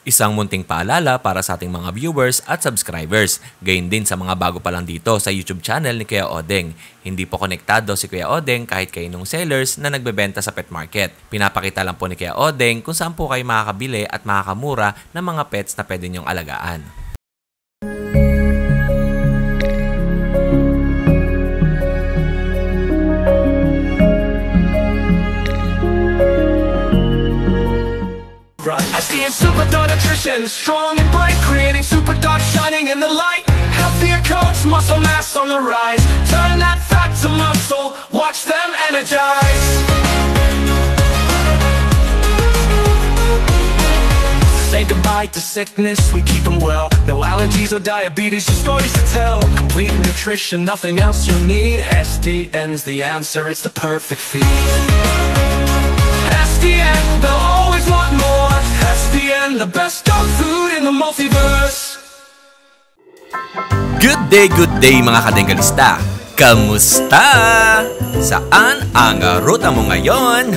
Isang munting paalala para sa ating mga viewers at subscribers. Gayon din sa mga bago pa lang dito sa YouTube channel ni Kuya Odeng. Hindi po konektado si Kuya Odeng kahit kaninong sellers na nagbebenta sa pet market. Pinapakita lang po ni Kuya Odeng kung saan po kayo makakabili at makakamura ng mga pets na pwede niyong alagaan. SDN Super Dog Nutrition, strong and bright, creating super dog shining in the light. Healthier coats, muscle mass on the rise. Turn that fat to muscle, watch them energize. Say goodbye to sickness, we keep them well. No allergies or diabetes, just stories to tell. Complete nutrition, nothing else you need. SDN's the answer, it's the perfect feed. SDN, they'll always want more. SDN, the best dog food in the multiverse. Good day mga kadengalista! Kamusta? Saan ang ruta mo ngayon?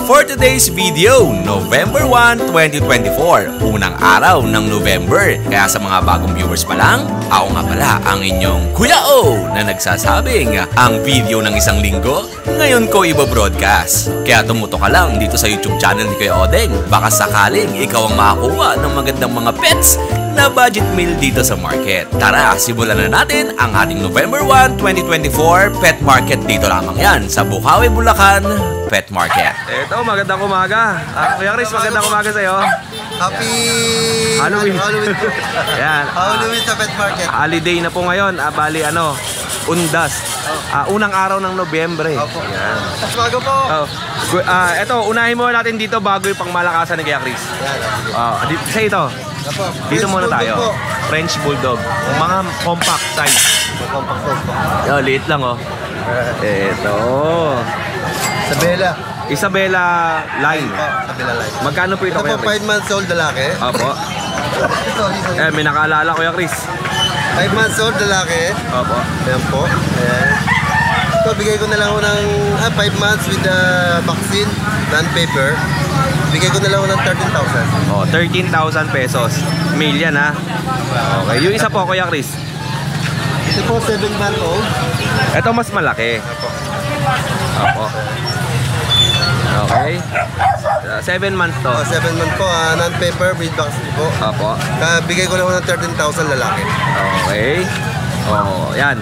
For today's video, November 1, 2024, unang araw ng November. Kaya sa mga bagong viewers pa lang, ako nga pala ang inyong Kuya O na nagsasabing ang video ng isang linggo, ngayon ko ibo-broadcast. Kaya tumuto ka lang dito sa YouTube channel ni Kuya Odeng. Baka sakaling ikaw ang makakuha ng magandang mga pets na budget meal dito sa market. Tara, simulan na natin ang ating November 1, 2024 pet market. Dito lamang yan sa Bukawi, Bulacan Pet Market. Ito, magandang umaga. Kuya Chris, magandang umaga sa'yo. Happy Halloween. Halloween po. Yan. Halloween sa pet market. Holiday na po ngayon. Bali, Undas. Unang araw ng Nobyembre. Opo. Yan. Mas bago po. Ito, unahin mo natin dito bago yung pangmalakasan ni Kuya Chris. Yan. Sa ito. Opo. Dito muna French tayo. Bulldog po. French Bulldog. Yung mga compact size. Compact size po. Liit lang, oh. Ito. Isabela line. Kabila line. Magkano po ito, Ito Kuya po, Chris? 5 months old lalaki. Opo. Ito. May nakaalala, Kuya Chris. 5 months old lalaki. Opo. Ayan po. Ayan. Ito, bigay ko na lang ako ng 5 months with the vaccine, non-paper. Bigay ko na lang ako ng 13,000. 13,000 pesos. Male yan, ha? Okay. Yung isa po, Kuya Chris. Ito po, 7 months old. Ito mas malaki. Opo. Okay. 7 months to. 7 months po, non-paper with vaccine po. Opo. Bigay ko lang ako ng 13,000 lalaki. Okay. Yan.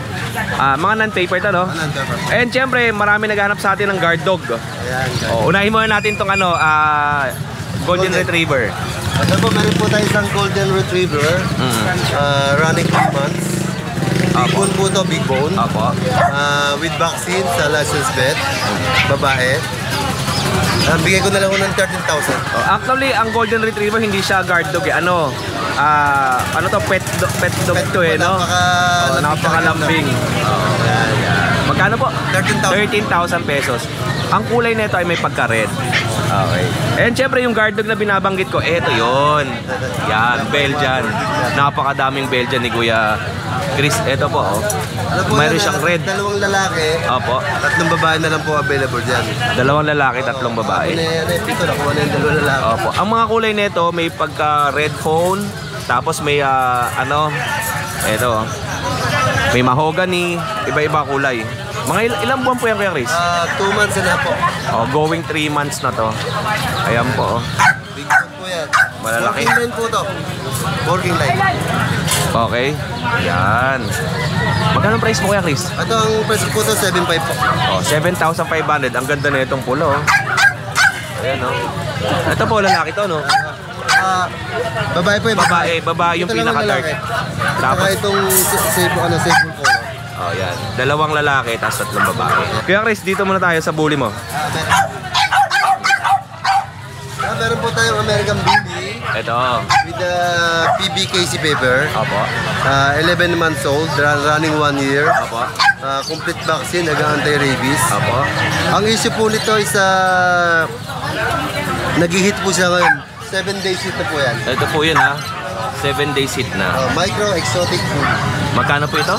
Mga non-paper to, no? Non-paper. And syempre, marami naghahanap sa atin ng guard dog. Ayan. Unahin muna natin tong Golden Retriever. Ito po, meron po tayo isang Golden Retriever. Running 2 months. Big bone po ito, big bone. Opo. With vaccine sa licensed vet. Babae. Bigay ko na lang ng 13,000. Actually, ang Golden Retriever hindi siya guard dog, eh. Pet dog to, eh, no? Napakalambing. Yan. Magkano po? 13,000 pesos. Ang kulay nito ay may pagka-red. Okay. And syempre yung guard dog na binabanggit ko, eto yun. Yan, Belgian. Napakadaming Belgian ni Kuya Chris. Eto po, oh. Mayroon siyang red. 2 lalaki. Opo. 3 babae na lang po available dyan. 2 lalaki, 3 babae. Pito, nakuha na yung 2 lalaki. Opo. Ang mga kulay nito may pagka-red phone, tapos may eto, may mahogany, iba-iba kulay. Mga ilang buwan po yan, Kuya Chris? 2 months na po. Going 3 months na to. Ayan po, oh. Big bone po yan. Malalaki. Working line po to. Working line. Okay. Yan. Magkano ang price mo, Kuya Chris? Ito ang price po to, 7,500 po. 7,500. Ang ganda na itong pulo, oh. Ayan, oh. Ito po, lalaki to, no? Babae po yung Babae yung Ito lang ang pinaka-dark. lalaki. Tapos, Saka itong sable color. yan. 2 lalaki, tapos 3 babae. Kuya Chris, dito muna tayo sa bully mo. Meron po tayong American Bully Ito. with the PBKC paper. Opo. 11 months old, running 1 year. Opo. Complete vaccine, nag-anti-rabies. Opo. Ang issue po nito is nag-hit po siya ngayon. 7 days hit na po yan. Ito po yun, ha. 7 days hit na. Micro exotic food. Magkano po ito?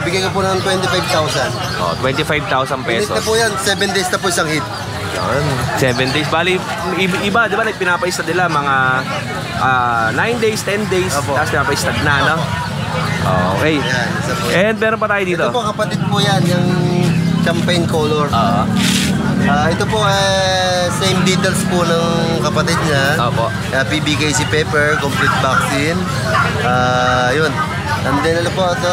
Bigyan ko po ng 25,000. 25,000 Hit pesos. na po yan, 7 days na po isang hit. Ayun. 7 days. Bali, iba, di ba? Pinapaistad nila mga 9 days, 10 days. Opo. Tapos pinapaistad na, no? Okay. Ayan, isa po. And meron pa tayo dito. Ito po kapatid po yan, yung champagne color. Ito po, same details po ng kapatid niya. Opo. PBKC paper, complete vaccine. Yun. And then ano po, ito,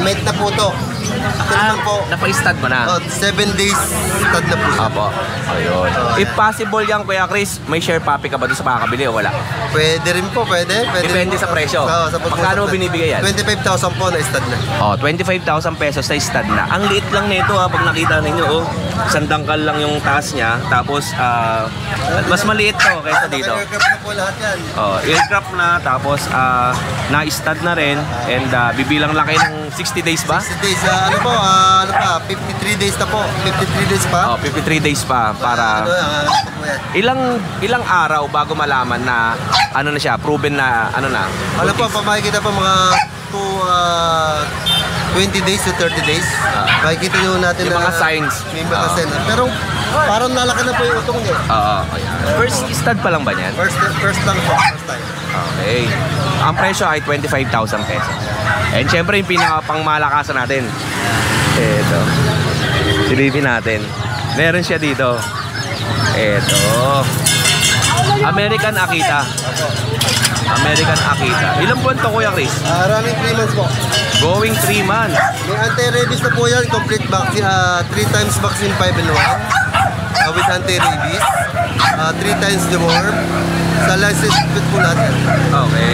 mate na po ito. Ito naman po, Napaistad mo na. 7 days stud na po siya. Opo. Ayun. If possible yan, Kuya Chris, may share puppy ka ba doon sa makakabili o wala? Pwede rin po, pwede. Depende rin po. sa presyo. Oo, sa Magkano mo binibigay yan? 25,000 po na stud na. 25,000 pesos na stud na. Ang liit lang nito ha, pag nakita ninyo, isang dangkal lang yung taas niya. Tapos, mas maliit to kaysa dito. Aircraft na po lahat yan. Aircraft na, tapos na-stud na rin. And bibilang lang kayo ng 60 days ba? 60 days, ano po, 53 days na po. 53 days pa. 53 days pa para... Ilang araw bago malaman na ano na siya, proven na ano na? Ano po, pamakikita po mga 20 days to 30 days. Makikita nyo natin Yung na mga signs. May mga signs. Pero parang nalaki na po yung utong niya. First stud pa lang ba niyan? First lang po, first time. Okay. Ang presyo ay 25,000 pesos. And syempre yung pinakapangmalakasan natin. Ito. Silipin natin. Meron siya dito. Ito. American Akita. American Akita. Ilang buwan to, Kuya Chris? Running 3 months po. Going 3 months. May anti-rabies na po yan. Complete vaccine. 3 times vaccine 5 in 1. With anti-rabies. 3 times deworm. Sa license fit po natin. Okay.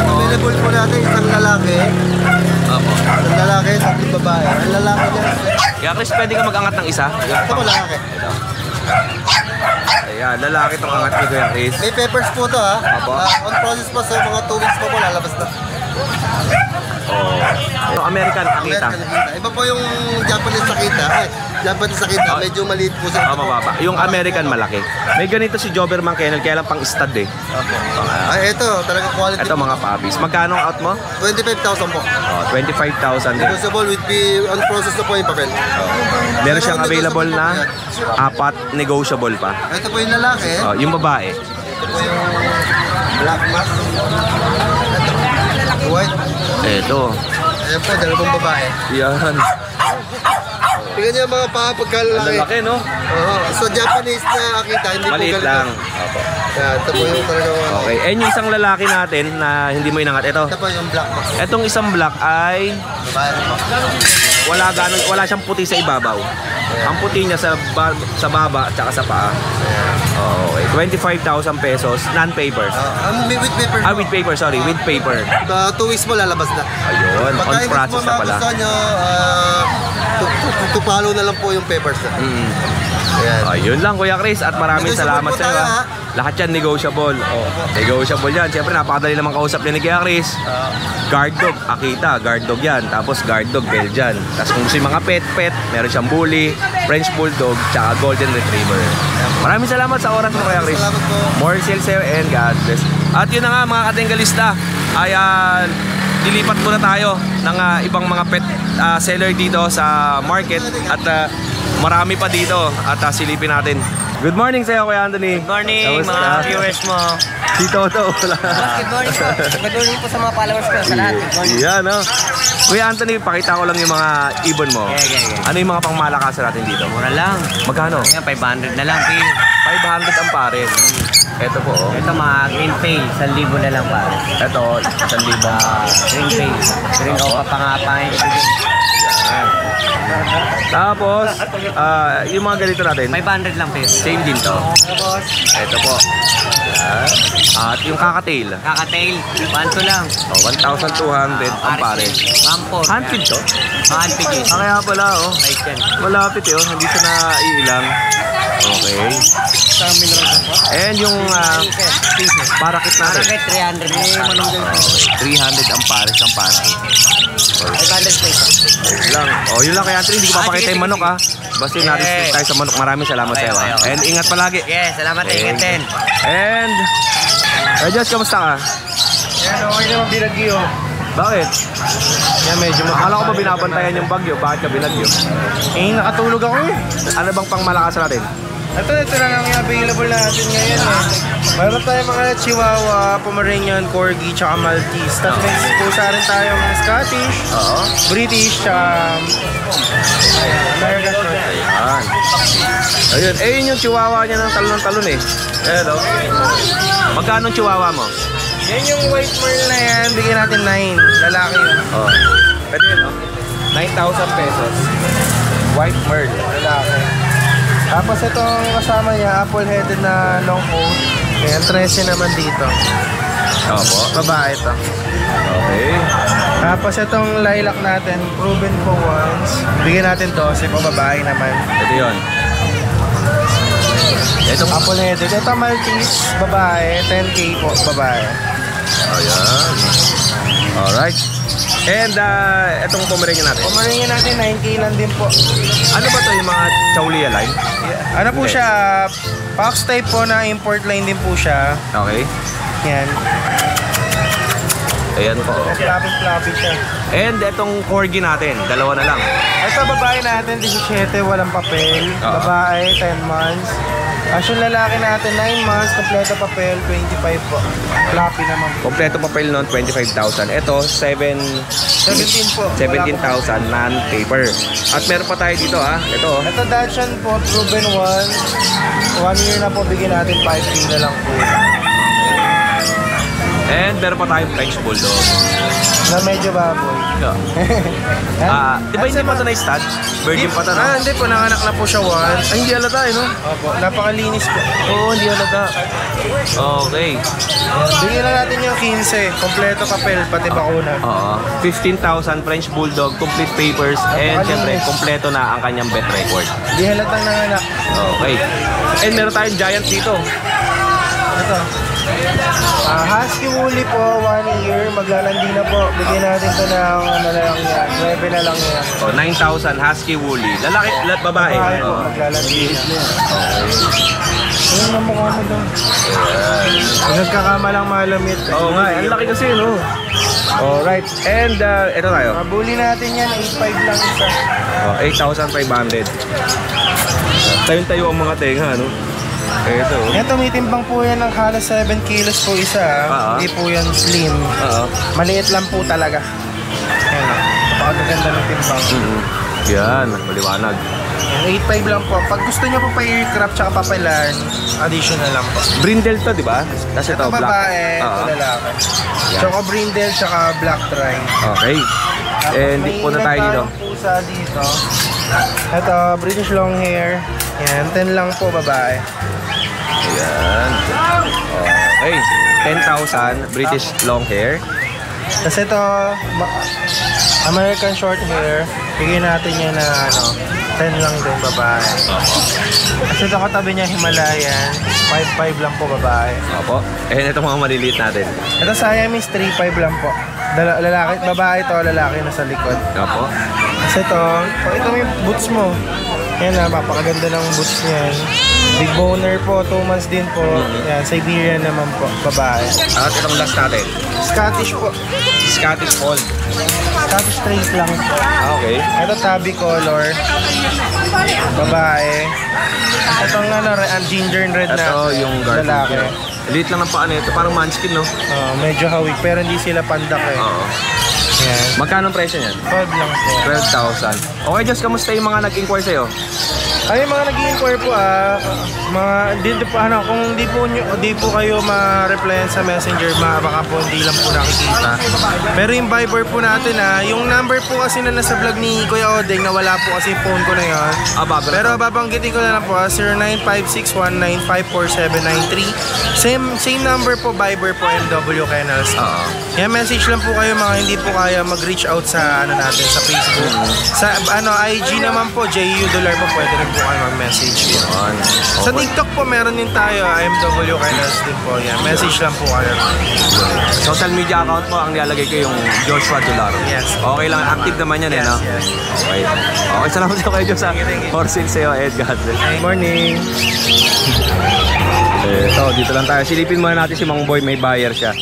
Available po natin isang lalaki. Opo. Isang lalaki, isang babae. Ang lalaki niya. Kuya Chris, pwede ka mag-angat ng isa? Ito po lalaki. Ayan, lalaki itong angat ni Kuya Chris. May papers po to ha. Apo. On process pa sa mga 2 weeks pa po lalabas na. Ito, American Akita. American Akita. Iba po yung Japanese Akita. Japanese Akita, medyo maliit po siya. Mababa. Yung American malaki. May ganito si Doberman Kennel, kaya lang pang stud eh. Ito, talaga quality. Ito mga puppies. Magkano ang out mo? 25,000 po. 25,000 din. Negotiable with the on process na po yung papel. Meron siyang available na 4 negotiable pa. Ito po yung lalaki. Yung babae. Ito po yung black mask. Ito, white. Ito. Ayan po, dalawang babae. Yan. Tingnan niyo mga Ang pagkalalaki. lalaki, no? Oo. So Japanese na Akita, hindi Maliit po ganito. lang. Yan, ito po yung talagang Okay. And yung isang lalaki natin na hindi mo inangat. Ito. Ito po yung black mask. Etong isang black ay Babae rin po. wala siyang puti sa ibabaw. Ang puti niya sa baba at saka sa paa. Okay. 25,000 pesos, non-paper. With paper. With paper, sorry. With paper. 2 weeks mo lalabas na. Ayun, on Pagka process na pala. gusto nyo, tupalo na lang po yung papers na. Ayan. Ayun lang, Kuya Chris. At maraming Negotiable salamat po sa iyo. tayo, ha? Lahat yan negotiable. Negotiable yan. Siyempre, napakadali naman kausap ni Kuya Chris. Guard dog, Akita. Guard dog yan. Tapos guard dog, Belgian. Tapos kung gusto yung mga pet, meron siyang bully, French Bulldog, tsaka Golden Retriever. Maraming salamat sa oras mo, Kuya Chris. Salamat po. More sales sa'yo and God bless. At yun na nga, mga katenggalista. Ayan, dilipat muna tayo ng ibang mga pet seller dito sa market. At marami pa dito. At silipin natin. Good morning sa'yo, Kuya Anthony. Good morning, Kamusta? mga viewers mo. Si Toto. Wala. Good morning po. Good morning po sa mga followers ko sa lahat. Good morning. Yan, no? Kuya Anthony, pakita ko lang yung mga ibon mo. Yeah. Ano yung mga pangmalakasan natin dito? Mura lang. Magkano? Ngayon, 500 na lang. 500 ang pares. Ito po, oh. Ito mga green pale, 1,000 na lang pare. Ito, 1,000. Green pale. Green opa pa nga pa. Tapos, yung mga ganito natin, 500 lang peso. same din to. Tapos, Ito po. Yan. At yung kakatail, kakatail, 1,200 lang. 1,200 ang pares. Mampor. Handfeed to? Handfeed yun. Kaya pala, oh. Right yan. Malapit eh, oh. Hindi siya naiilang. Okay. And yung parakit natin. Parakit, 300 na. 300 ang pares ng parakit. 500 peso. Lang. Oh, yun lang kaya Anthony, hindi ko papakita yung manok ha. Basta yung natin tayo sa manok. Maraming salamat sa iyo. Okay. And ingat palagi. Yes, salamat. Ingat din. And Josh, kamusta ka? Yan, okay naman binagyo. Bakit? Kaya medyo Akala ko ba binabantayan yung bagyo? Bakit ka binagyo? Eh, nakatulog ako eh. Ano bang pangmalakas natin? Ito na lang yung available natin ngayon eh. Mayroon tayong mga Chihuahua, Pomeranian, Corgi, tsaka Maltese. Tapos may pusa rin tayong Scottish, British, tsaka American Short. Ayan. Ayun. Eh, yun yung chihuahua niya ng talon eh. Ayan o. Magkano ang chihuahua mo? Yan yung white merle na yan, bigyan natin 9. Lalaki yun. Oh. Pwede yun, no? 9,000 pesos. White Merle. Lalaki. Tapos itong kasama niya, apple-headed na long coat. Ayan, 13 naman dito. Opo. Babae ito. Okay. Tapos itong lilac natin, proven po once. Bigyan natin 12 po, babae naman. Ito yun. Ito Apple-headed. Ito Maltese, babae. 10K po, babae. Ayan. Alright. And itong Pomeranian natin. Pomeranian natin, 9K lang din po. Ano ba to yung mga Chaulia line? Ano po siya? Fox type po na import line din po siya. Okay. Yan. Ayan po. Floppy siya. And itong Corgi natin, dalawa na lang. Ito babae natin, 17, walang papel. Oo. Babae, 10 months. As yung lalaki natin, 9 months, kompleto papel, 25 po. Floppy naman po. Kompleto papel noon, 25,000. Ito, 17 po. 17,000 non-paper. At meron pa tayo dito ha. Ito oh. Ito Dachshund po, proven 1 year na po, bigyan natin 5K na lang po. And meron pa tayong French Bulldog. Na medyo baboy. Di ba hindi pa ito na-stud? Virgin pa ito, no? Hindi po, nanganak na po siya once. Ay, hindi halata eh, no? Opo, napakalinis po. Oo, hindi halata. Okay. Bigyan na natin yung 15, kompleto papel, pati bakuna. Oo. 15,000 French Bulldog, complete papers, and syempre, kompleto na ang kanyang vet record. Di halatang nanganak. Okay. And meron tayong giant dito. Ito. Husky Woolly po, 1 year, maglalandi na po. Bigyan natin ito ng ano na lang yan, 9 na lang yan. Oh, 9,000 Husky Woolly. Lalaki, babae. Babae po, Oo. maglalandi na. Ayun na mukha mo doon. Nagkakamalang malamit. Oo nga, ang laki kasi, no? Alright. And ito tayo. Bully natin yan, 8.5 lang isa. Oh, 8,500. Tayo-tayo ang mga tenga, no? Ito. Yan, tumitimbang po yan ng halos 7 kilos po isa. Hindi po yan slim. Oo. Maliit lang po talaga. Ayan o. Napakaganda ng timbang. Yan, maliwanag. 8.5 lang po. Pag gusto niyo po pa aircraft tsaka papelan, additional lang po. Brindle to, di ba? Kasi ito, Ito black. babae, ito Oo. lalaki. Choco brindle tsaka black tri. Okay. And May punta tayo dito. tayong pusa dito. Ito, British long hair. Yan, 10 lang po babae. Ayan. Okay. 10,000 British long hair. Kasi ito, American short hair. Bigyan natin yan na 10 lang din babae. Kasi ito katabi niya Himalayan. 5.5 lang po babae. Opo. And ito mga maliliit natin. Ito Siamese 3.5 lang po. Lalaki, babae to, lalaki na sa likod. Opo. Kasi ito may boots mo. Yan na, mapakaganda ng boots niyan. Big boner po, 2 months din po. Yan, Siberian naman po, babae. At itong last natin. Scottish po. Scottish Fold. Scottish straight lang po. Okay. Ito tabby color. Babae. Itong ginger and red na Ito yung lalaki. Garfield. Liit lang ng paa nito. Parang munchkin, no? Medyo hawig, pero hindi sila pandak eh. Oo. Yan. Magkano ang presyo niyan? 12 lang po. 12,000. Okay, just kamusta yung mga nag-inquire sa'yo? Ay, mga nag-i-inquire po dito po kung di po kayo ma-replyan sa Messenger, baka po hindi lang po nakikita. Pero yung Viber po natin yung number po kasi na nasa vlog ni Kuya Odeng, nawala po kasi yung phone ko na yun. Pero babanggitin ko na lang po, 095619544793. Same number po, Viber po, MW Kennels. Yan, message lang po kayo mga hindi po kaya mag-reach out sa natin sa Facebook. Sa IG naman po, JU Dollar po, pwede rin po kayo mag-message. Sa TikTok po, meron din tayo, MW Kennels din po. Yan, message lang po kayo. Social media account mo, ang nilalagay ko yung Joshua Dollar. Yes. Okay lang, active naman yan no? Yes. Okay. Okay, salamat sa kayo Diyos. Horsing sa'yo, Ed. God bless. Morning. Ito, dito lang tayo. Silipin muna natin si Mang Boy, may buyer siya.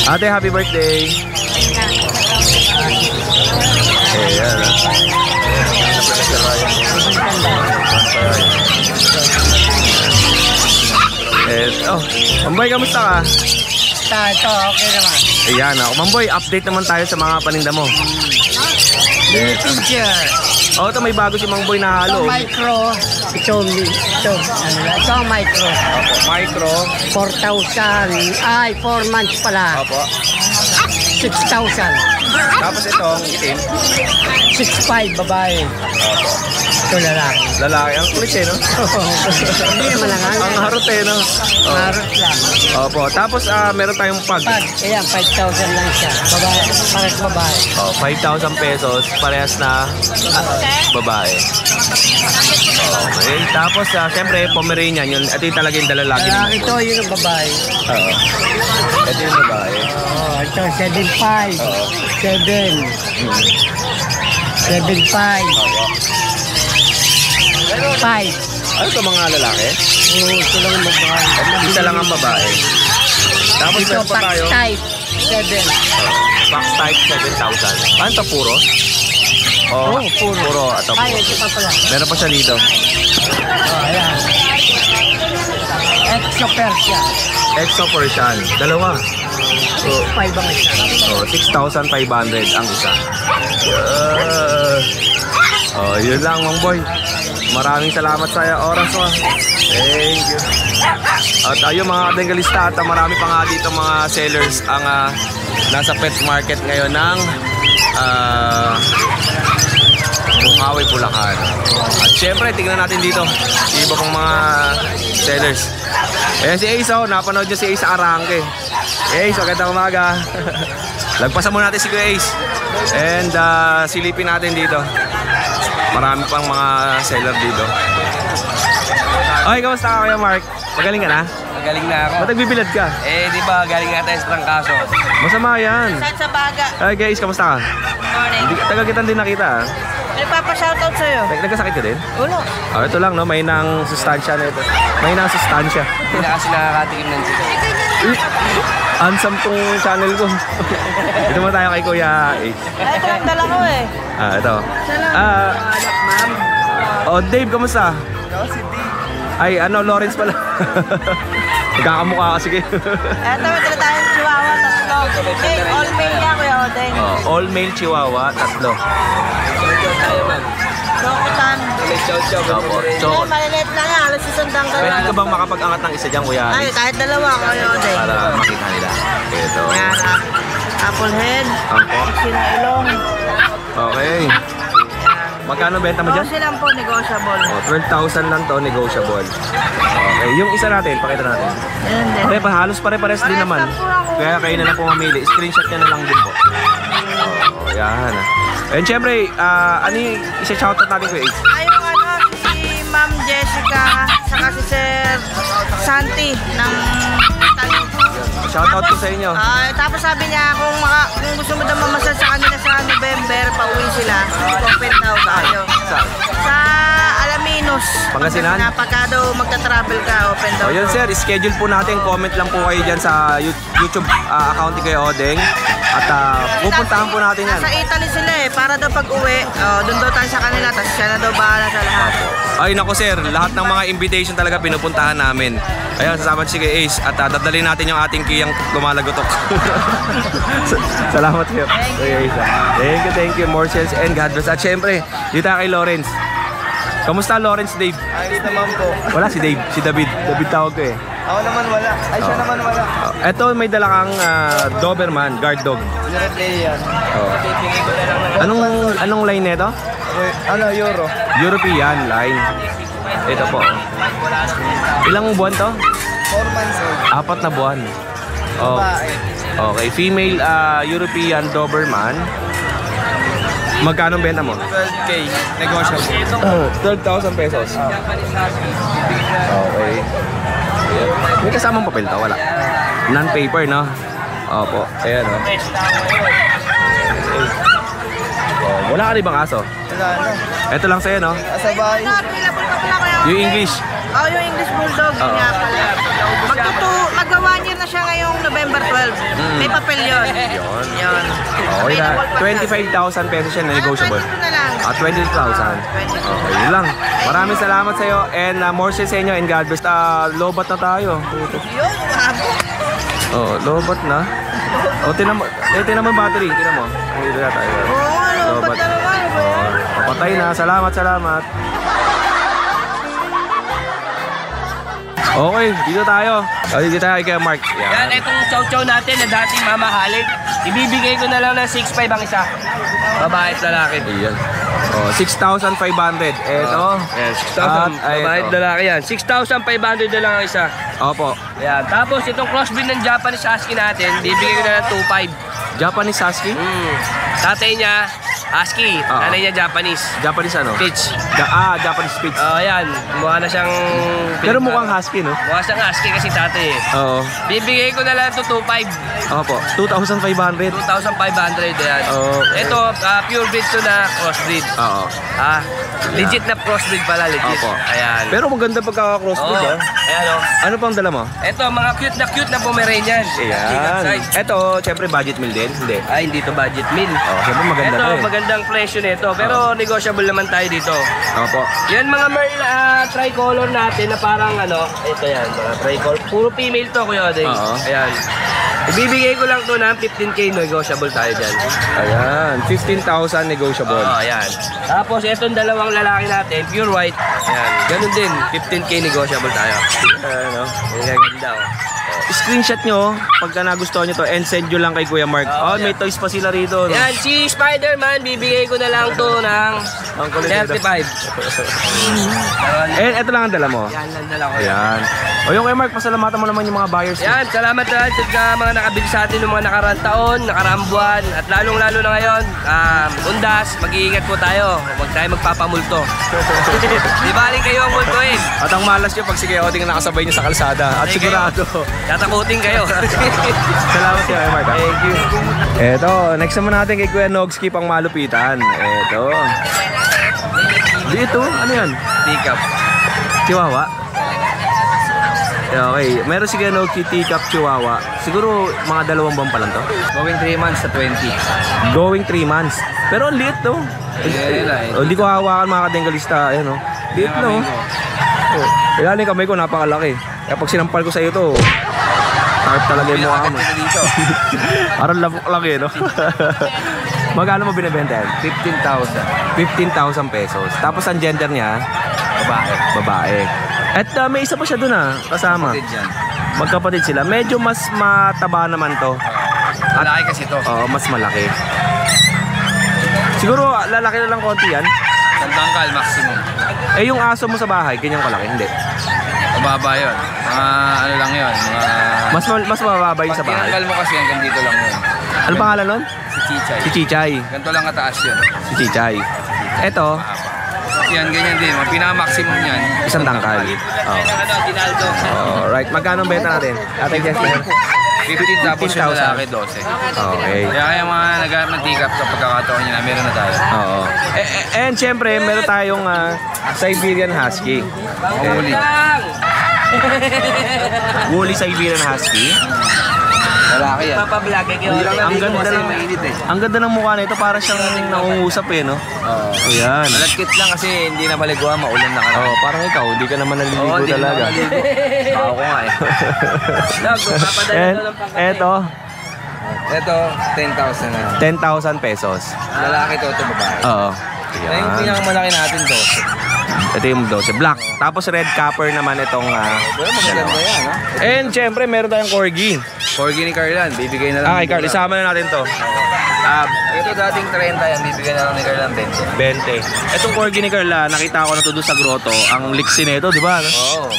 Ate, happy birthday. Ayan. Mamboy, kamusta ka? Ito, okay naman. Ayan, Mamboy, update naman tayo sa mga paninda mo. Teacher. Ito may bago si Mamboy na halo. Micro. Ito ang micro. Opo, micro. 4,000. Ay, 4 months pala. Opo. 6,000. Tapos itong itim. 6,500 babae. Ito lalaki. Lalaki. Ang kulit no? Hindi naman lang. Ang harot no? Marot lang. Opo. Tapos meron tayong pag. Ayan, 5,000 lang siya. Babae. Parang babae. 5,000 pesos. Parehas na babae. Okay. Tapos siyempre, Pomeranian. Ito yung talagang dalalaki. Ito yun ang babae. Oo. Ito yung babae. Ito, 7,500. 7. 7,500. 5. Ano ito mga lalaki? Oo, ito lang ang babae. Isa lang ang babae. Tapos Ito, meron pa pack tayo. type. 7. Box type 7,000. Ano ito, puro? Oo, puro. Puro. Ito, Ay, puro. ito pa pala. Meron pa siya dito. Ayan. Exo Persia. Exo Persian. Dalawa. 5 ang isa. 6,500 ang isa. Yun lang, Mang Boy. Maraming salamat sa oras mo. Thank you. At ayun mga kadengalista, at marami pa nga dito mga sellers ang nasa pet market ngayon ng Bukawi, Bulacan. At syempre, tignan natin dito yung iba pang mga sellers. Ayan si Ace, napanood nyo si Ace sa Arangke. Ace, magandang umaga. Lagpasan muna natin si Kuya Ace. And silipin natin dito. Marami pang mga seller dito. Okay, kamusta ka Kuya Mark? Magaling ka na? Magaling na ako. Ba't nagbibilad ka? Di ba galing nga tayo sa trangkaso? Masama yan. Saan sa baga? Ay guys, kamusta ka? Morning. Tagal kita din nakita. Nagpapa-shoutout sa'yo. Nagkasakit ka din? Ulo. Ito lang no, may nang sustansya na ito. May nang sustansya. Hindi na kasi nakakatikim ng sila. Ansam tong channel ko. Ito mo tayo kay Kuya Ace. Ito ang dala ko eh. Ito. Dave, kamusta? Si Dave. Ay, Lawrence pala. Nagkakamukha kasi kayo. Ito, may dala tayong chihuahua, tatlo. Hey, all male niya, Kuya Odeng. All male chihuahua, 3. Rokutan. So, Maliliit lang yan, halos isandang pwede ka gano'n. bang makapangat ng isa dyan, Kuya Ay, Ace? kahit dalawa, Kuya Odeng. Para makita nila. Ito. Yan, apple head. Angko. Sinilong. Okay. Magkano benta mo dyan? 12 lang po, negotiable. 12,000 lang to, negotiable. Okay, yung isa natin, pakita natin. Ayan din. Halos pare-pares din naman. Kaya kayo na lang po mamili. Screenshot nyo na lang din po. Yan. And syempre, ano yung isa-shoutout natin ko, Ace? Ay, yung si Ma'am Jessica, saka si Sir Santi ng Italy. Shoutout ko sa inyo. Tapos sabi niya, kung gusto mo daw mamasal sa kanila sa November, pauwi sila. Open daw tayo. Sa Alaminos. Pangasinan? Pagka daw magta-travel ka, open daw. Yun sir, schedule po natin. Comment lang po kayo dyan sa YouTube account ni Kuya Odeng. At pupuntahan po natin yan. Nasa Italy sila eh, para daw pag-uwi, doon daw tayo sa kanila, tapos siya na daw bahala sa lahat. Ay nako sir, lahat ng mga invitation talaga pinupuntahan namin. Ayun, sasama si Kuya Ace at dadalhin natin yung ating kiyang lumalagotok. Salamat sir. Kuya Ace. Thank you. More sales and God bless. At syempre, dito tayo kay Lawrence. Kamusta Lawrence, Dave? Ayos naman po. Wala si Dave, si David. David tawag ko eh. Ako naman wala. Ay, siya naman wala. Ito may dala kang Doberman, guard dog. European. Pipingin ko na lang. Anong line nito? Euro. European line. Ito po. Ilang buwan to? 4 months old. 4 na buwan. Oh. Okay, female European Doberman. Magkano benta mo? 12K. Negotiable. 12,000 pesos. Okay. May kasamang papel to? Wala. Non-paper, no? Opo. Ayan, no? Wala ka rin bang aso? Wala na. Ito lang sa'yo, no? Sa bahay. Yung English. Yung English Bulldog, nga pala. Magwa 1 year na siya ngayong November 12. 12. May papel yun. Yun. Okay na. 25,000 pesos yan na negotiable. 22 na lang. 20,000. Okay, yun lang. Maraming salamat sa iyo and more sa inyo and God bless. Lobat na tayo. Yun, mabo. Lobat na. Tinan mo battery. Tinan mo. Dito na tayo. Lobat na naman. Papatay na. Salamat. Okay, dito tayo. Dito tayo kay Mark. Yan, itong chow-chow natin na dating mamahalin. Ibibigay ko na lang ng 6.5 ang isa. Babae at lalaki. Ayan. 6,500. Eto. 6,000. Babae at lalaki yan. 6,500 na lang ang isa. Opo. Yan. Tapos itong crossbreed ng Japanese Husky natin, bibigay ko na ng 2.5. Japanese Husky? Tatay niya, Husky. Nanay niya Japanese. Japanese ano? Pitch. Japanese Spitz. Ayan. Mukha na siyang... Pero mukhang Husky, no? Mukha siyang Husky kasi tatay eh. Oo. Bibigay ko na lang ito 2.5. Opo. 2,500. 2,500 yan. Okay. Ito, pure breed to na crossbreed. Oo. Legit na crossbreed pala, legit. Opo. Ayan. Pero maganda pagka-crossbreed, Ayan o. Ano pang dala mo? Ito, mga cute na Pomeranian. Ayan. Ito, syempre budget meal din? Hindi. Ay, hindi to budget meal. Syempre maganda ito, to eh. magandang presyo nito. Pero negotiable naman tayo dito. Opo. Yan mga tricolor natin na parang ito yan, mga tricolor. Puro female to, Kuya Odeng. Ayan. Ibibigay ko lang to ng 15K, negotiable tayo dyan. Ayan, 15,000 negotiable. Ayan. Tapos itong dalawang lalaki natin, pure white. Ayan, ganun din, 15K negotiable tayo. Ano? Ang ganda Screenshot nyo pagka nagustuhan nyo to and send nyo lang kay Kuya Mark. May toys pa sila rito. No? Yan, si Spider-Man, bibigay ko na lang to ng 35. And ito lang ang dala mo. Yan lang dala ko. Ayan. O yung Kuya Mark, pasalamatan mo naman yung mga buyers. Yan, salamat lang sa mga nakabili sa atin ng mga nakaraang taon, nakaraang buwan, at lalong-lalo na ngayon, undas, mag-iingat po tayo. Huwag tayo magpapamulto. Di baling kayo ang multuin. At ang malas nyo pag sige Odeng nakasabay nyo sa kalsada. At sigurado. Tatakutin kayo. Salamat siya, Kuya Mark. Thank you. Eto, next naman natin kay Kuya Nogski pang malupitan. Eto. Dito, ano yan? Teacup. Chihuahua? Okay, meron si Kuya Nogski teacup Chihuahua. Siguro mga 2 buwan pa lang to. Going 3 months sa 20. Going 3 months. Pero ang liit to. Hindi ko hawakan mga kadenggalista. Ayan o. Liit no. Kailan yung kamay ko napakalaki. Kaya pag sinampal ko sa iyo to, tarp talaga yung mukha mo. Parang labok lang eh, no? Magkano mo binibenta yan? 15,000 pesos. Tapos ang gender niya? Babae. At may isa pa siya dun kasama. Magkapatid sila. Medyo mas mataba naman to. Malaki kasi to. Oo, mas malaki. Siguro lalaki na lang konti yan. Tangkal maximum. Yung aso mo sa bahay, ganyang kalaki? Hindi. Mababa yun. Mga lang yun. Mas mababa yung sa bahay. Tinanggal mo kasi hanggang dito lang yun. Ano pangalan nun? Si Chichay. Si Chichay. Ganito lang kataas yun. Si Chichay. Eto. Yan, ganyan din. Pinaka-maximum yan. Isang tangkal. Alright. Magkano ang benta natin? Ating Jester? 15 tapos yung lalaki 12. Okay. Kaya yung mga naghanap ng teacup kapag kakataon nyo na, meron na tayo. Oo. And syempre, meron tayong Siberian Husky. Woolly Siberian Husky. Lalaki yan. Ang ganda ng mukha na ito, para siyang nangungusap eh, no? Ayan. Malagkit lang kasi hindi na maligwa, maulan na ka na. Parang ikaw, hindi ka naman naliligo talaga. Ako nga eh. And eto, Ito, 10,000 na. 10,000 pesos. Lalaki to, ito babae. Oo. Yung pinakamalaki natin, 12. Ito yung 12. Black. Tapos red copper naman itong Maganda yan, ha? And syempre, meron tayong corgi. Corgi ni Carlan, bibigay na lang. Okay, Carl, isama na natin to. Ito dating 30 yan, bibigay na lang ni Carlan 20. 20. Itong corgi ni Carla, nakita ko na to doon sa grotto. Ang liksi nito, di ba? Oo.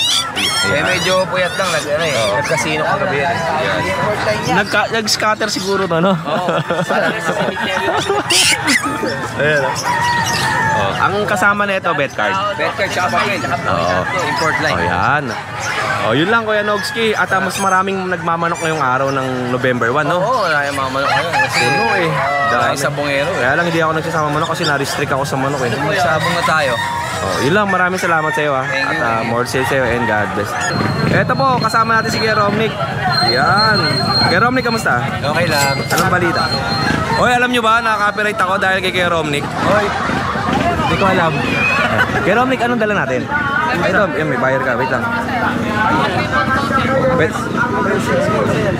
Eh, medyo puyat lang, nag-casino kagabi yan. Nag-scatter siguro to, no? Oo. Ayan. Ang kasama na ito, bet card. Bet card, tsaka papel. Import line. Ayan. Yun lang, Kuya Nogski. At mas maraming nagmamanok ngayong araw ng November 1, no? Oo, wala yung mga manok ngayon. Puno eh. Dahil sa bungero eh. Kaya lang hindi ako nagsasama manok kasi na-restrict ako sa manok eh. Sabong na tayo. Yun lang, maraming salamat sa iyo. At more sales sa iyo and God bless. Ito po, kasama natin si Kuya Romnick. Yan. Kay Romnick, kamusta? Okay lang. Anong balita? Oy, alam nyo ba, naka-copyright ako dahil kay Romnick? Oy, hindi ko alam. Kay Romnick, anong dala natin? Ito, yan, may buyer ka. Wait lang.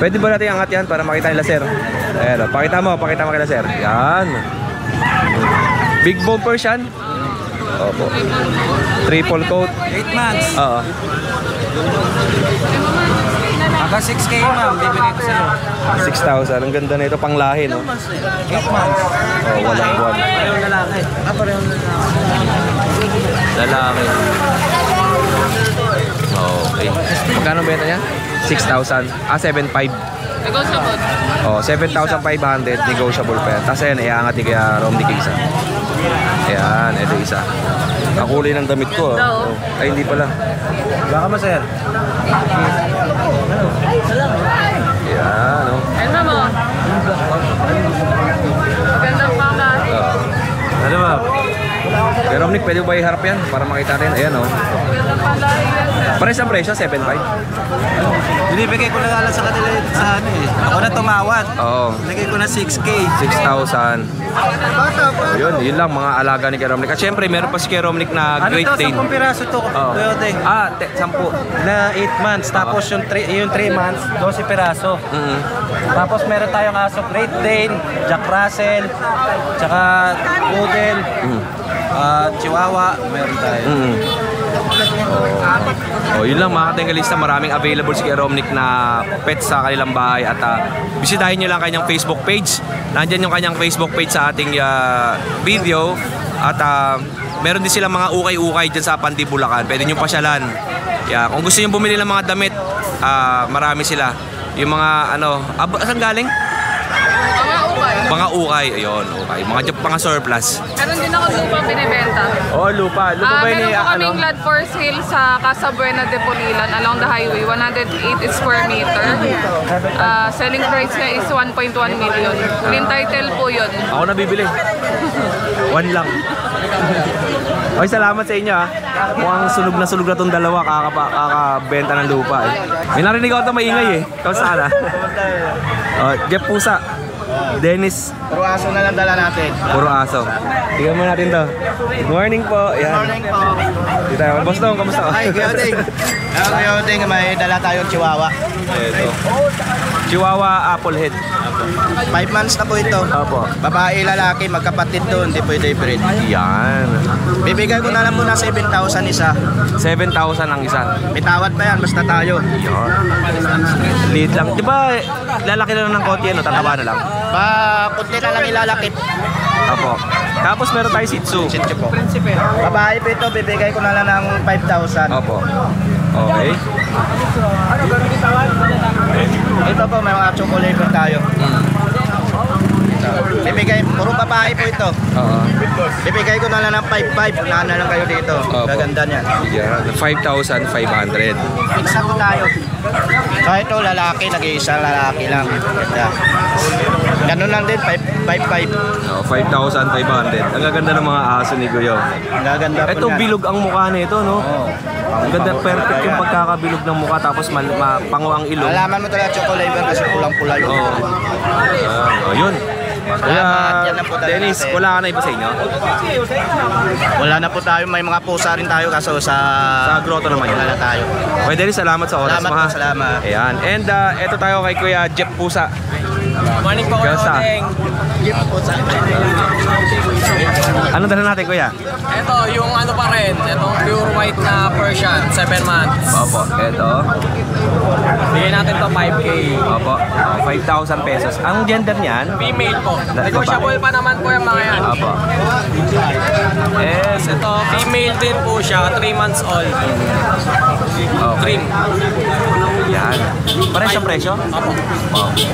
Pwede ba natin angat yan para makita nila, sir? Ayan, pakita mo kila, sir. Yan. Big bone Persian? Opo. Triple coat. 8 months. Oo. Hanggang 6K ma'am, bibigay ko sa'yo. 6,000. Ang ganda na ito, panglahi, no? 8 months. Oh, walang buwan. Parehong lalaki. Parehong Lalaki. Okay. Magkano benta niya? 6,000. 7,500. Negotiable. Oh, 7,500 negotiable pa yan. Tapos ayan, iangat ni kaya Romnick isa. Ayan, ito isa. Kakulay ng damit ko. Oh. Ay, hindi pala. Baka mo, sir. Ayan, oh. Ano mo? Magandang pama. Ano ba? Pero Romnick, pwede ba iharap yan para makita rin? Ayan, oh. Magandang pala yan. Pares ang presyo, 7,500. Binibigay ko na lang sa kanila sa ano eh. Ako na tumawad. Oo. Binigay ko na 6K. 6,000. Yun lang mga alaga ni Kuya Romnick. At syempre, meron pa si Kuya Romnick na Ano Great to? Dane. 10 piraso to. Oo. Toyoteng. 10. Na 8 months. Tapos yung 3 months, 12 piraso. Tapos meron tayong aso, Great Dane, Jack Russell, tsaka Poodle, Chihuahua, meron tayo. Oh, yun lang mga katinggalista, maraming available si Kuya Romnick na pets sa kanilang bahay at bisitahin nyo lang kanyang Facebook page. Nandyan yung kanyang Facebook page sa ating video at meron din silang mga ukay-ukay dyan sa Pandi, Bulacan. Pwede nyo pasyalan. Yeah, kung gusto nyo bumili ng mga damit, marami sila. Yung mga saan galing? Mga ukay. Mga ukay, ayun, ukay. Mga surplus. Meron din ako lupa binibenta. Oh, lupa. Lupa ba Meron ni po kaming lot for sale sa Casa Buena de Pulilan along the highway, 108 square meter. Selling price niya is 1.1 million. Green title po yun. Ako na bibili. 1 lang. Oy, salamat sa inyo ha. Mukhang sunog na tong dalawa kakabenta ng lupa eh. May narinig ako ito maingay eh. Kamusta ka na? Jeff Pusa. Dennis. Puro aso na lang dala natin. Puro aso. Tingnan mo natin to. Good morning po. Yan. Morning po. Dito tayo. Boss Dong, kamusta ka? Ay, Kuyoting, may dala tayong Chihuahua. Ito. Chihuahua Applehead. 5 months na po ito. Opo. Babae, lalaki, magkapatid doon, hindi pwede breed. Yan. Bibigay ko na lang muna 7,000 isa. 7,000 ang isa. May tawad pa yan, basta tayo. Yan. Liit lang. Di ba lalaki na lang ng konti, ano? Tataba na lang. Kunti na lang ilalakit. Opo. Tapos meron tayo Shih Tzu. Sityo po. Babae po ito, bibigay ko na lang ng 5,000. Opo. Okay. Ito po, may mga chocolate po tayo. Bibigay, puro babae po ito. Oo. Bibigay ko na lang ng 5,500. Unahan na lang kayo dito. Opo. Gaganda niyan. Yan. 5,500. Isa po tayo. So ito, lalaki, nag-iisang lalaki lang. Ganda. Ganun lang din, 5,500. Oh, 5,500. Ang gaganda ng mga aso ni Kuya. Ang gaganda po Ito, niyan. bilog ang mukha nito, no? Ang ganda, perfect yung pagkakabilog ng mukha tapos pango ang ilong. Alaman mo talaga chocolate kasi pulang-pula yun. Oh. Yun. Kuya Yan na po talaga Dennis, natin. wala ka na iba sa inyo? Wala na po tayo, may mga pusa rin tayo kaso sa grotto naman yun. Wala na tayo. Kuya Dennis, salamat sa oras Salamat mo ha. po, salamat. Ayan. And eto tayo kay Kuya Jeff Pusa. Morning po, Kamusta? Ano dala natin, Kuya? Ito, yung ano pa rin, itong pure white na Persian, 7 months. Opo. Eto. Bigyan natin to 5K. Opo. 5,000 pesos. Ang gender niyan? Female po. Negotiable pa naman po yung mga yan. Opo. Yes, ito, female din po siya, 3 months old. Trim. Yan. Pares ang presyo? Opo.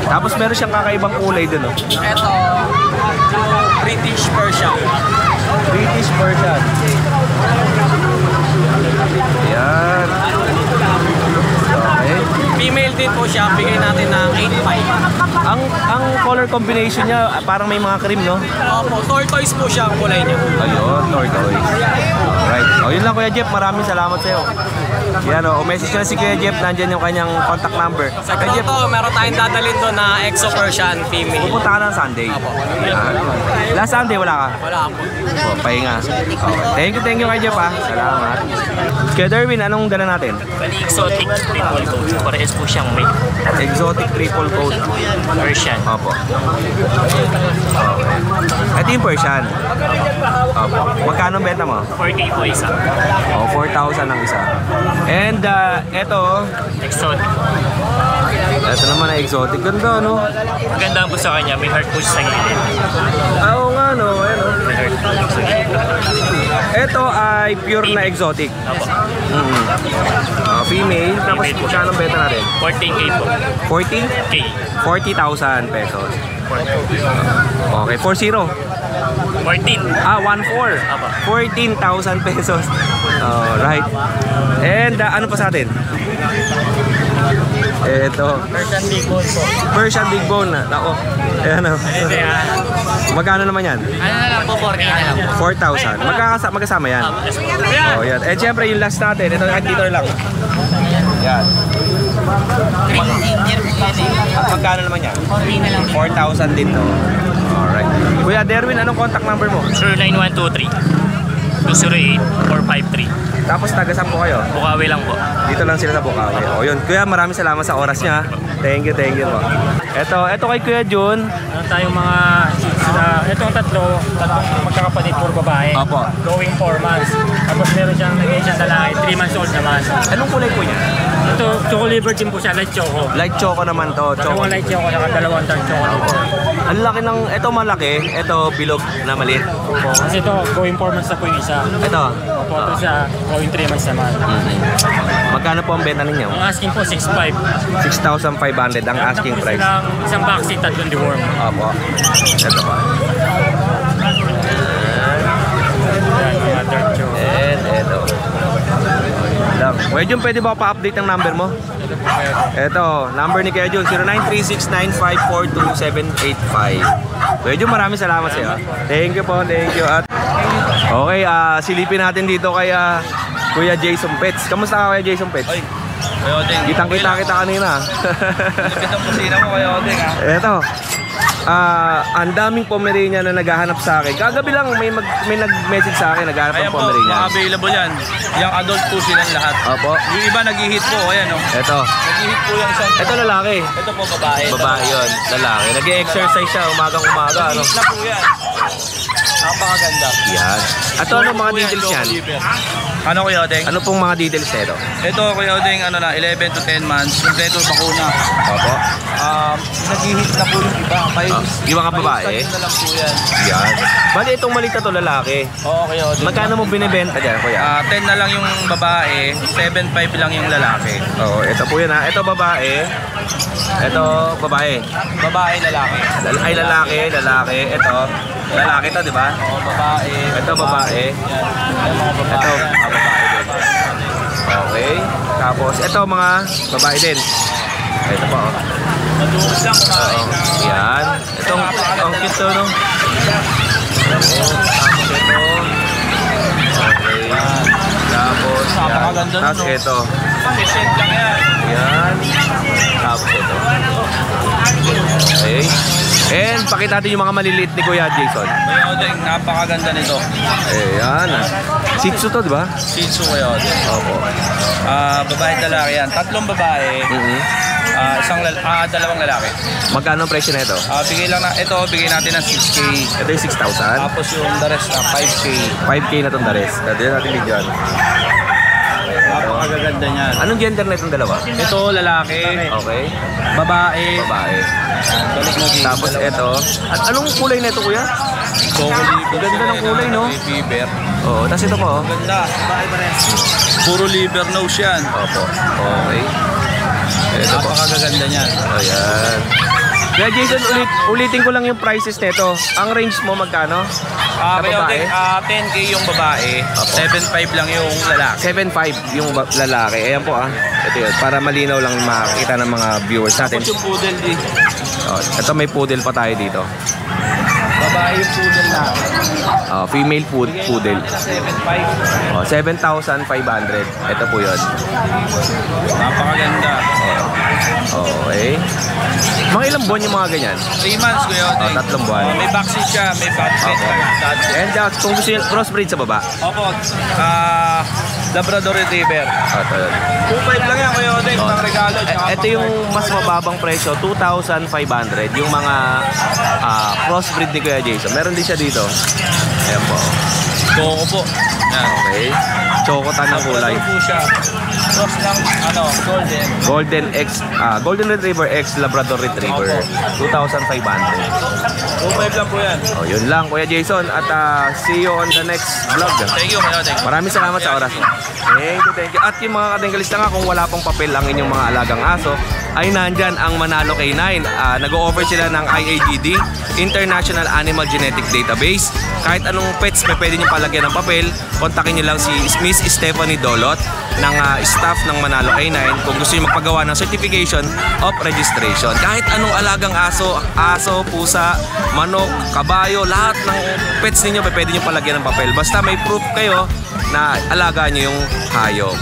Tapos meron siyang kakaibang kulay dun, no? Ito, British Persian. British Persian. Yan. Okay. Female din po siya, bigay natin ng 8.5. Ang color combination niya, parang may mga cream, no? Opo, tortoise po siya ang kulay niya. Ayun, tortoise. Alright. O yun lang Kuya Jeff, maraming salamat sa'yo. Yan o, message na si Kuya Jeff, nandyan yung kanyang contact number. Sa Grotto, meron tayong dadalhin doon na Exo Persian female. Pupunta ka ng Sunday. Last Sunday wala ka? Wala po. O, pahinga. Okay. Thank you Kuya Jeff ha. Salamat. Kuya Derwin, anong dala natin? Bali, exotic triple coat. Parehas po siyang may Exotic triple coat. Persian. Opo. Okay. Ito yung Persian. Opo. Magkano benta mo? 4K po isa. O, 4,000 ang isa. And ito, Exotic. ito naman ay exotic. Ganda, no? Maganda po sa kanya, may heart po siya sa gilid. Oo nga, no? Ayan, no? May heart po sa gilid. Ito ay pure na exotic. Opo. Female. Tapos, Female. magkano ang benta natin? 14K po. 40? K. 40,000 pesos. Okay, 40. 14. 1,400. Apa. 14,000 pesos. Alright. And ano pa sa atin? Ito. Persian big bone po. Persian big bone na. Nako. Ayan o. Magkano naman yan? Ano na lang po, 4K na lang po. 4,000. Magkasama yan. Oh, yan. And syempre yung last natin. Ito dito lang. Yan. Magkano naman yan? 4K na lang. 4,000 din to. Alright. Kuya Derwin, anong contact number mo? 09123 208 453. Tapos taga-saan po kayo? Bukawi lang po. Dito lang sila sa Bukawi. O yun. Kuya, maraming salamat sa oras niya. Thank you po. Ito kay Kuya Jun. Ano tayong mga itong tatlong magkakapatid puro babae. Opo. Going 4 months. Tapos meron siyang nagay siyang lalaki, 3 months old naman. Anong kulay po niya? Ito, choco liver din po siya, light choco. Light choco naman to. Dalawang light choco, saka dalawang dark choco liver. Ang laki ng, ito malaki, ito bilog na maliit. Opo. Kasi ito, going 4 months na po yung isa. Ito. Opo, ito siya, going 3 months naman. Magkano po ang benta ninyo? Ang asking po, 6.5. 6,500 ang asking price. Isang vaccine, tatlong deworm. Opo. Ito pa. Yan, mga dark choco. And ito. Lang. Kuya Jun, pwede ba pa-update ng number mo? Ito, number ni Kuya Jun, 0936-9542785. Kuya Jun, maraming salamat sa iyo. Thank you po, thank you. At okay, silipin natin dito kay Kuya Jason Pets. Kamusta ka Kuya Jason Pets? Ay, Kuya Odeng. Kitang-kita kita kanina. Lapit ang kusina mo, Kuya Odeng, ha? Ito. Ang daming Pomeranian na naghahanap sa akin. Kagabi lang may nag-message sa akin, naghahanap ng Ayan po, Pomeranian. available yan. Yung adult po silang lahat. Opo. Yung iba nag-hit po, ayan o. Ito. Nag-hit po yung isang. Ito lalaki. Ito po babae. Babae yun. Lalaki. Nag-exercise siya umagang-umaga. Ano? Nag-hit na po yan. Napakaganda. Yan. At ano mga details yan? Ano Kuya Odeng? Ano pong mga details nito? Ito Kuya Odeng, 11 to 10 months. Kompleto bakuna. Opo. Nag-hit na po yung iba. Yung mga babae? Na lang po yan. Yan. Bali itong maliit na to lalaki. Oo Kuya Odeng. Magkano mo binibenta dyan Kuya? 10 na lang yung babae, 7.5 lang yung lalaki. Oo, ito po yun ha. Ito babae. Ito babae. Babae, lalaki. Ay lalaki. Ito. Lalaki to, di ba? Oo, babae. Ito babae. Yan mga babae. Ito. Babae din. Okay. Tapos ito mga babae din. Ito pa oh. Matuwas lang babae. Yan. Itong ang cute to, no? Tapos ito. Okay. Tapos yan. Napakaganda Tapos nun, no? ito. Patient lang yan. Yan. Tapos ito. Okay. And pakita natin yung mga maliliit ni Kuya Jason. Kuya Odeng, napakaganda nito. Ayan. Shih Tzu to, di ba? Shih Tzu Kuya Odeng. Opo. Babae lalaki yan. 3 babae. Dalawang lalaki. Magkano ang presyo na ito? Bigay natin ng 6K. Ito yung 6,000. Tapos yung the rest na 5K. 5K na itong dares. Dito natin bigyan. Napakaganda niyan. Anong gender na itong dalawa? Ito lalaki. Okay. Babae. Babae. Balik mo din. Tapos ito. At anong kulay na ito kuya? Chocolate. Ganda ng kulay, no? Liver. Oo. Tapos ito po. Ganda. Puro liver nose yan. Opo. Okay. Ito po. Napakaganda niyan. Ayan. Kaya Jason, ulitin ko lang yung prices nito. Ang range mo magkano? Sa babae? 10K yung babae. 7.5 lang yung lalaki. 7.5 yung lalaki. Ayan po ah. Ito yun. Para malinaw lang makikita ng mga viewers natin. Tapos yung poodle din. Oh, ito may poodle pa tayo dito. Babae yung poodle na. Female poodle. 7,500. Ito po yun. Napakaganda. Okay. Mga ilang buwan yung mga ganyan? 3 months ko yun. 3 buwan. May vaccine siya, may vaccine. And kung gusto nyo, crossbreed sa baba? Opo. Labrador Retriever. Ito yun. 2.5 lang yan kuya Oden. Pang regalo. Ito yung mas mababang presyo, 2,500. Yung mga crossbreed ni Kuya Jason. Meron din siya dito. Ayan po. Coco po. Yan. Okay. Chocotan ng kulay. Labrador po siya. Cross ng Golden Retriever X Labrador Retriever. 2,500. 2.5 lang po yan. Yun lang Kuya Jason. At see you on the next vlog. Thank you kuya Oden. Maraming salamat sa oras mo. Thank you. At yung mga kadenggalista nga, kung wala pong papel ang inyong mga alagang aso, ay nandyan ang Manalo K9. Nag-o-offer sila ng IAGD, International Animal Genetic Database. Kahit anong pets may pwede nyo palagyan ng papel, kontakin nyo lang si Miss Stephanie Dolot ng staff ng Manalo K9 kung gusto nyo magpagawa ng certification of registration. Kahit anong alagang aso, pusa, manok, kabayo, lahat ng pets ninyo may pwede nyo palagyan ng papel. Basta may proof kayo na alaga nyo yung hayop.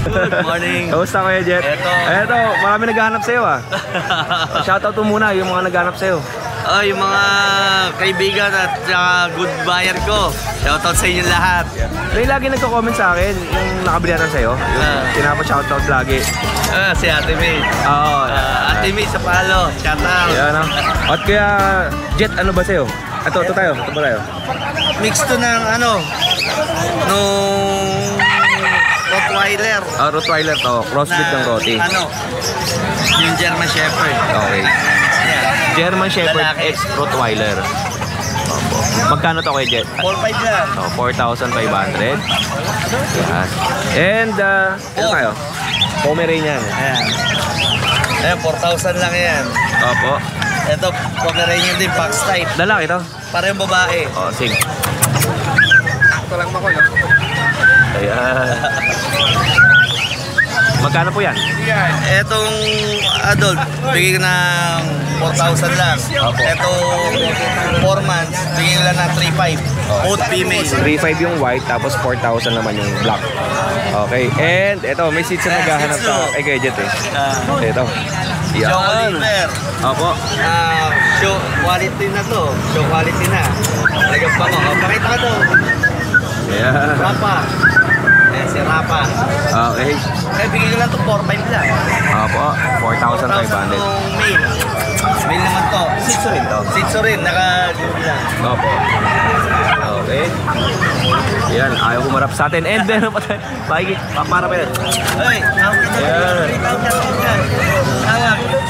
Good morning. Kamusta Kuya Jet? Eto, marami naghahanap sa'yo Shoutout mo muna yung mga naghahanap sa'yo. Yung mga kaibigan at good buyer ko. Shoutout sa inyo lahat. May lagi nagko-comment sa akin yung nakabili natin sa'yo. Pinapa-shoutout lagi. Si Ate May. Ate May sa Palo. Shoutout. Yan At kaya Jet, ano ba sa'yo? Ito tayo. Mix to ng nung Rottweiler. Rottweiler to. Crossbreed ng Rotti. Yung German Shepherd. Okay. German Shepherd X Rottweiler. Magkano to kay Jet? 4,500 lang. 4,500. Yan. And ito tayo. Pomeranian. Ayan, 4,000 lang yan. Opo. Ito, Pomeranian din, box type. Lalaki ito? Parang babae. Sige. Ito lang ako, no? Ayan. Magkano po yan? Etong adult, bigay ko ng 4,000 lang. Etong 4 months, bigay ko lang ng 3,500. Both female. 3,500 yung white, tapos 4,000 naman yung black. Okay, and ito, may seats na naghahanap sa kay Jet Ito. Yan. Opo. Show quality na to. Show quality na. Talagang pa mo. Pakita ka to. Ayan. Rapa. Si Rapa. Okay. Kaya bigay ko lang to 4,500 lang. Opo, 4,500. 4,000 tong male. Male naman to. Sitso rin to? Sitso rin, naka-duty lang. Opo. Okay. Yan, ayaw humarap sa atin. And meron pa tayo. Para pa yan. Ay,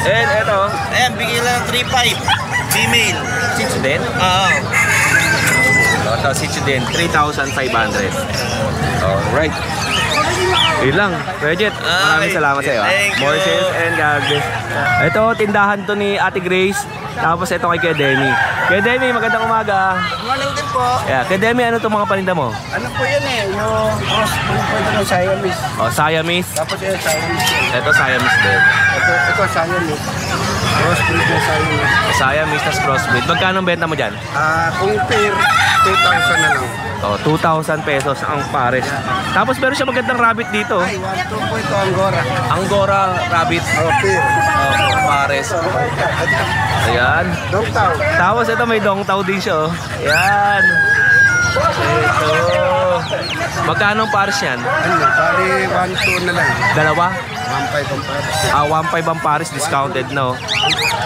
And eto. Ayan, bigay lang 3,500. Female. Sitso din? Oo. Ito, sitso din. 3,500. Alright. Yun lang. Kuya Jet, maraming salamat sa iyo. More sales and God bless. Ito, tindahan to ni Ate Grace. Tapos ito kay Kuya Demi. Kuya Demi, magandang umaga. Morning din po. Yeah, Kuya Demi, ano itong mga paninda mo? Ano po yan yung crossbreed po ito ng Siamese. Siamese. Tapos yung Siamese. Ito, Siamese din. Ito Siamese. Crossbreed ng Siamese. Siamese, tas crossbreed. Magkano ang benta mo dyan? Kung pair, 2,000 na lang. 2,000 pesos ang pares. Tapos meron siya magandang rabbit dito. Ay, 1,2 po ito, Angora. Angora rabbit. Pair. Pares. Ayan. Dongtaw. Tapos ito may dongtaw din siya. Ayan. Ito. Magkano ang pares yan? Bali, 1,2 na lang. Dalawa? 1,500 ang pares. 1,500 ang pares, discounted no?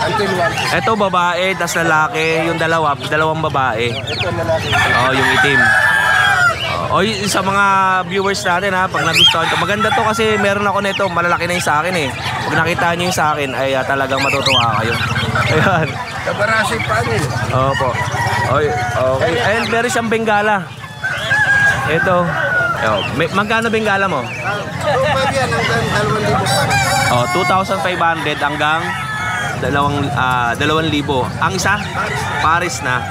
Until 1,000. Ito babae, tas lalaki. Yung dalawang babae. Ito lalaki. Yung itim. Sa mga viewers natin pag nagustuhan to. Maganda to kasi meron ako nito, malalaki na yung sa akin Pag nakita niyo yung sa akin ay talagang matutuwa kayo. Ayan. Kabarasi pa rin. Opo. Okay. Ayun, meron siyang Bengala. Ito. Magkano Bengala mo? 2,500 yan hanggang 2,000 pa. 2,500 hanggang 2,000. Ang isa? Paris na.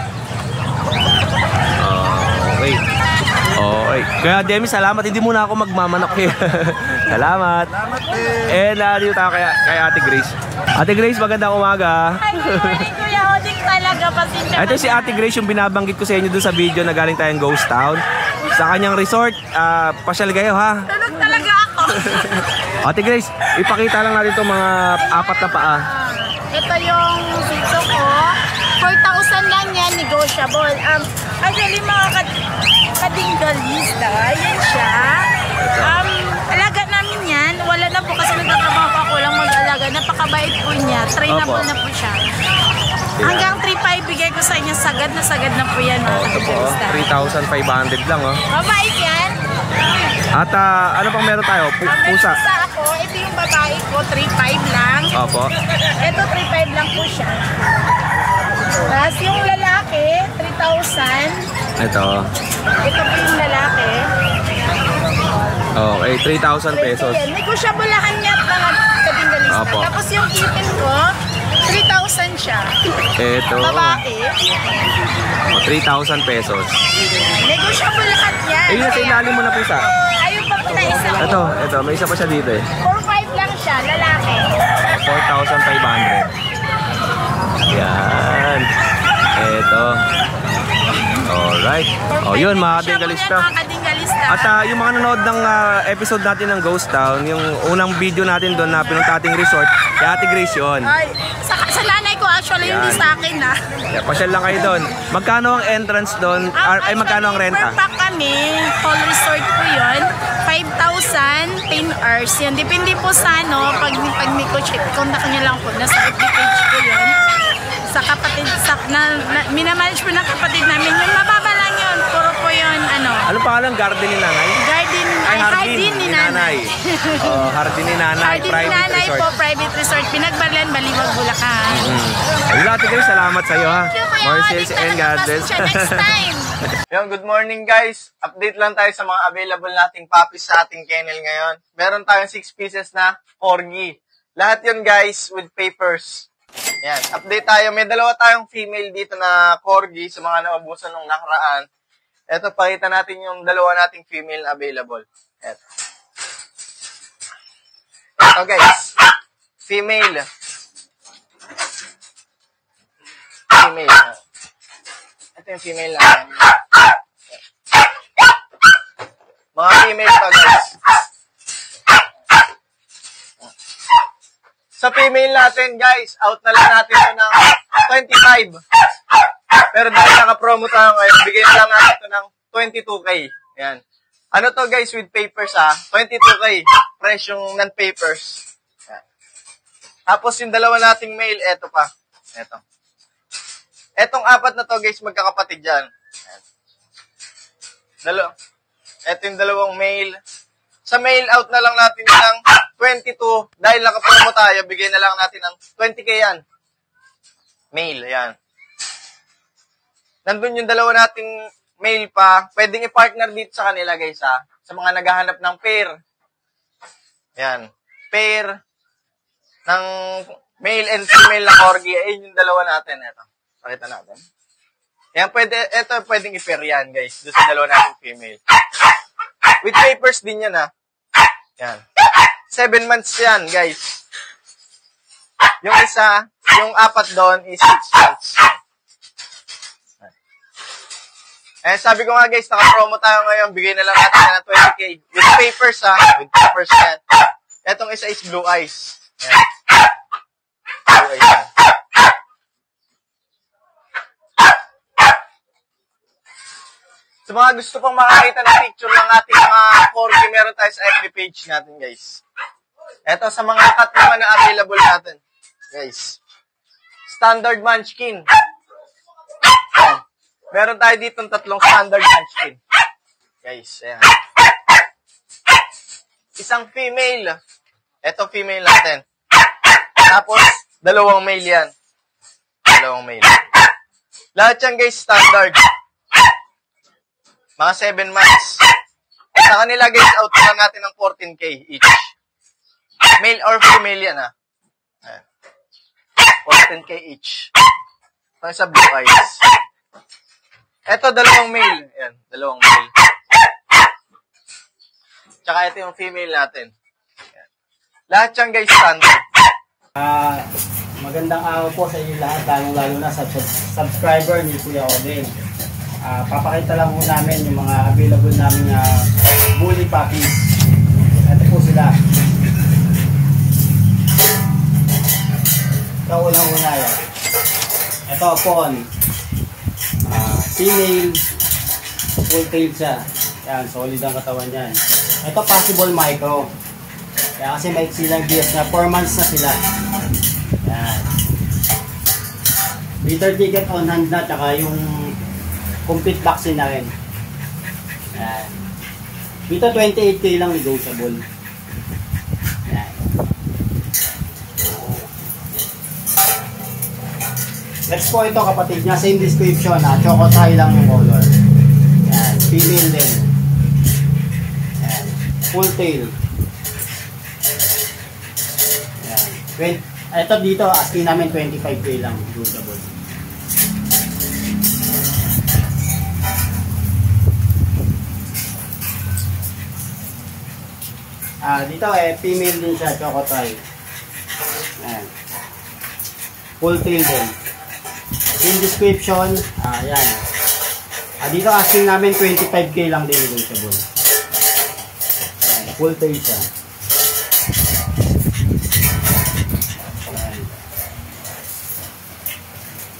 Okay. Kaya Demi, salamat. Hindi muna ako magmamanok Salamat. And dito tayo kay Ate Grace. Ate Grace, magandang umaga. Hi, good morning, Kuya Odik. talaga, pasensya. Ito si Ate Grace, yung binabanggit ko sa inyo dun sa video na galing tayong Ghost Town. Sa kanyang resort, pasyal kayo ha. Tulog talaga ako. Ate Grace, ipakita lang natin itong mga apat na paa. Ito yung sitso ko. 4,000 lang yan, negotiable. Actually, mga kadinggalista, yan siya. Alaga namin yan. Wala na po kasi nagtatrabaho pa ako lang mag-alaga. Napakabait po niya. Trainable na po siya. Hanggang 3,500 bigay ko sa inyo. Sagad na po yan. Ito po, 3,500 lang. Mabait yan. At ano pang meron tayo? May Pusa. pusa ako. Ito yung babae ko. 3,500 lang. Opo. Ito 3,500 lang po siya. Tapos yung lalaki, 3,000. Ito. Ito po yung lalaki. Okay, 3,000 pesos. Negosyable lahan niya mga kadinggalista. Opo. Tapos yung kitten ko, 3,000 siya. Ito. Babae. 3,000 pesos. Negosyable lahat yan. Eh, yun sa ilalim mo na pusa. Ayun pa po na isa. Ito. May isa pa siya dito eh. 4,500 lang siya, lalaki. 4,500. Yan. Ito. Alright. O yun, mga kadinggalista. At yung mga nanood ng episode natin ng Ghost Town, yung unang video natin doon na pinunta ating resort, kay Ate Grace yun. Ay, sa nanay ko actually, hindi sa akin ha. Yeah, pasyal lang kayo doon. Magkano ang entrance doon? Ay, magkano ang renta? Per pack kami, whole resort po yun. 5,000, 10 hours yan. Depende po sa pag may coach, contact nyo lang po. Nasa FB page ko yun. Sa kapatid, minamanage po ng kapatid namin. Yung mababa lang yun. Puro po yun, Ano pangalan? Garden ni Nanay? Hardin ni Nanay. Hardin ni Nanay. Hardin ni Nanay po, private resort. Pinagbalan, Baliwag, Bulacan. Ayun, Ate Grace, salamat sa iyo ha. More sales and God bless. Next time. Yon, good morning guys. Update lang tayo sa mga available nating puppies sa ating kennel ngayon. Meron tayong 6 pieces na corgi. Lahat yun guys with papers. Yan, update tayo. May dalawa tayong female dito na corgi sa mga naubusan nung nakaraan. Ito, pakita natin yung dalawa nating female na available. Ito. Ito guys. Female. Ito yung female natin. Mga female to guys. Sa female natin guys, out na lang natin ito ng 25. Pero dahil naka-promo tayo ngayon, bigyan lang natin ito ng 22K. Yan. Ano to guys with papers 22K. Fresh yung non-papers. Yan. Tapos yung dalawa nating male, eto pa. Eto. Etong apat na to guys, magkakapatid dyan. Eto yung dalawang male. Sa male, out na lang natin ng 22. Dahil nakapromo tayo, bigay na lang natin ng 20K yan. Male, yan. Nandun yung dalawa nating male pa. Pwedeng i-partner dito sa kanila guys sa mga naghahanap ng pair. Yan. Pair ng male and female na corgi. Ayun yung dalawa natin. Ito. Pakita natin. Yan, pwedeng i-pair yan guys. Doon sa dalawa nating female. With papers din yan Yan. 7 months yan, guys. Yung isa, yung apat doon is 6 months. Sabi ko nga guys, naka-promo tayo ngayon. Bigay na lang natin ng 20K. With papers With papers yan. Etong isa is blue eyes. Yan. Blue eyes yan. Sa mga gusto pang makakita ng picture ng ating mga corgi, meron tayo sa FB page natin, guys. Ito sa mga cut naman na available natin, guys. Standard Munchkin. Meron tayo dito 3 standard Munchkin. Guys, ayan. Isang female. Ito female natin. Tapos, 2 male yan. 2 male. Lahat yan, guys, standard. Mga 7 months. Sa kanila guys, out na natin ng 14K each. Male or female yan 14K each. Ito sa blue eyes. Ito, 2 male. Ayan, 2 male. Tsaka ito yung female natin. Ayan. Lahat yan guys, standard. Magandang araw po sa inyo lahat, lalong-lalo na sa subscriber ni Kuya Odin. Papakita lang po namin yung mga available namin bully puppies. Ito po sila. Ito unang-una yan. Ito Pon. Female, full tail siya. Yan, solid ang katawan yan. Ito possible micro. Kaya kasi may silang BS na 4 months na sila. Yan. Breeder ticket on hand na, tsaka yung complete vaccine na rin. Yan. Dito 28K lang negotiable. Yan. Next po ito kapatid niya, same description ha, choco tie lang yung color. Yan, female din. Yan, full tail. Yan. Ito dito, asking namin 25K lang negotiable. Dito female din siya, choco tie. Yan. Full tail din. In description, yan. Dito asking namin 25K lang din negotiable. Yan, full tail siya. Yan.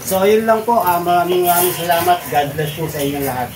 So yun lang po, maraming salamat. God bless po sa inyong lahat.